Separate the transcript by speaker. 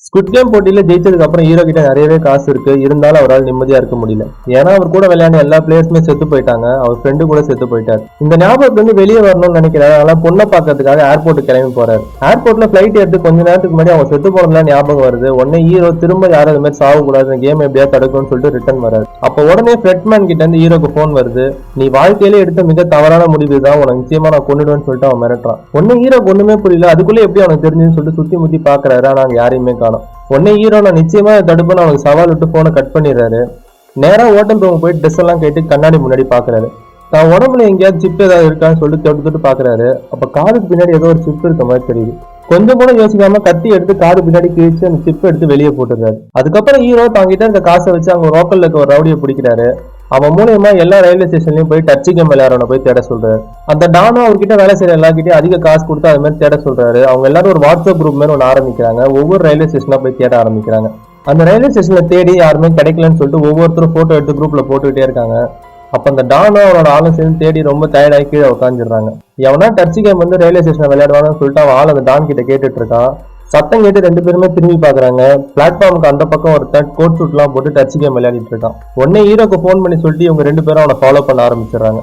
Speaker 1: ஸ்குட் game போட்டியில ஜெயிச்சதுக்கு அப்புறம் hero கிட்ட நிறையவே காசு இருக்கு. இருந்தாலும் அவரால் நிம்மதியா இருக்க முடியல. ஏன்னா அவர் கூட விளையாண்ட எல்லா பிளேயர்ஸுமே செத்து போயிட்டாங்க. அவர் ஃப்ரெண்டு கூட செத்து போயிட்டாரு. இந்த ஞாபகத்துல இருந்து வெளியே வரணும்னு நினைக்கிறாரு. அதனால பொண்ணை பாக்கிறதுக்காக ஏர்போர்ட் கிளம்பி போறாரு. ஏர்போர்ட்ல பிளைட் எடுத்து கொஞ்ச நேரத்துக்கு முன்னாடி அவங்க செத்து போனதுலாம் ஞாபகம் வருது. உடனே ஹீரோ திரும்ப யாரும் அது மாதிரி சாக கூடாது, கேம் எப்படியா தடுக்கும்னு சொல்லிட்டு ரிட்டர்ன் வராரு. அப்ப உடனே ஃப்ரெட்மேன் கிட்ட இருந்து ஹீரோக்கு போன் வருது. நீ வாழ்க்கையிலே எடுத்த மிக தவறான முடிவு தான், உனக்கு நிச்சயமா நான் கொண்டுடுவேன்னு சொல்லிட்டு அவன் மிரட்டுறான். ஒன்னு ஹீரோ ஒண்ணுமே புரியல. அதுக்குள்ள எப்படி அவனுக்கு தெரிஞ்சுன்னு சொல்லிட்டு சுத்தி முத்தி பாக்குறாரு. ஆனா அங்க யாரையுமே காணும். உடனே ஹீரோ நான் நிச்சயமா தடுப்புன்னு அவனுக்கு சவால் விட்டு போனை கட் பண்ணிடுறாரு. நேரா ஹோட்டல் ரூம் போய் ட்ரெஸ் எல்லாம் கேட்டு கண்ணாடி முன்னாடி பாக்குறாரு. தான் உடம்புல எங்கேயாவது சிப் ஏதாவது இருக்கான்னு சொல்லிட்டு தொட்டு தொட்டு பாக்குறாரு. அப்ப காதுக்கு பின்னாடி ஏதோ ஒரு சிப் இருக்க மாதிரி தெரியுது. கொஞ்சம் கூட யோசிக்காம கத்தி எடுத்து காது பின்னாடி கிழிச்சு அந்த சிப் எடுத்து வெளியே போட்டுறாரு. அதுக்கப்புறம் ஹீரோ தாங்கிட்ட இந்த காசை வச்சு அவங்க லோக்கல்ல இருக்க ஒரு ரவுடியை பிடிக்கிறாரு. அவன் மூலியமா எல்லா ரயில்வே ஸ்டேஷன்லயும் போய் டச்சு கேம் விளையாடுறவனை போய் தேட சொல்றாரு. அந்த டானும் அவர்கிட்ட வேலை செய்யற எல்லார்கிட்டயும் அதிக காசு கொடுத்து அது மாதிரி தேட சொல்றாரு. அவங்க எல்லாரும் ஒரு வாட்ஸ்அப் குரூப் மாதிரி ஒன்று ஆரம்பிக்கிறாங்க. ஒவ்வொரு ரயில்வே ஸ்டேஷனா போய் தேட ஆரம்பிக்கிறாங்க. அந்த ரயில்வே ஸ்டேஷன்ல தேடி யாருமே கிடைக்கலன்னு சொல்லிட்டு ஒவ்வொருத்தரும் போட்டோ எடுத்து குரூப்ல போட்டுக்கிட்டே இருக்காங்க. அப்ப அந்த டானும் அவனோட ஆளும் சேர்ந்து தேடி ரொம்ப டயர்டாகி கீழே உட்காந்துடுறாங்க. எவனா டச்சு கேம் வந்து ரயில்வே ஸ்டேஷன்ல விளையாடுவாங்கன்னு சொல்லிட்டு அவன் ஆள் அந்த டான் கிட்ட கேட்டுட்டு இருக்கான். சத்தம் கேட்டு ரெண்டு பேருமே திரும்பி பாக்குறாங்க. பிளாட்ஃபார்முக்கு அந்த பக்கம் ஒருத்தன் கோட் சூட் எல்லாம் போட்டு டச்சு கேம் விளையாடிட்டு இருக்கான். உடனே ஹீரோக்கு போன் பண்ணி சொல்லிட்டு இவங்க ரெண்டு பேரும் அவனை ஃபாலோ பண்ண ஆரம்பிச்சிடுறாங்க.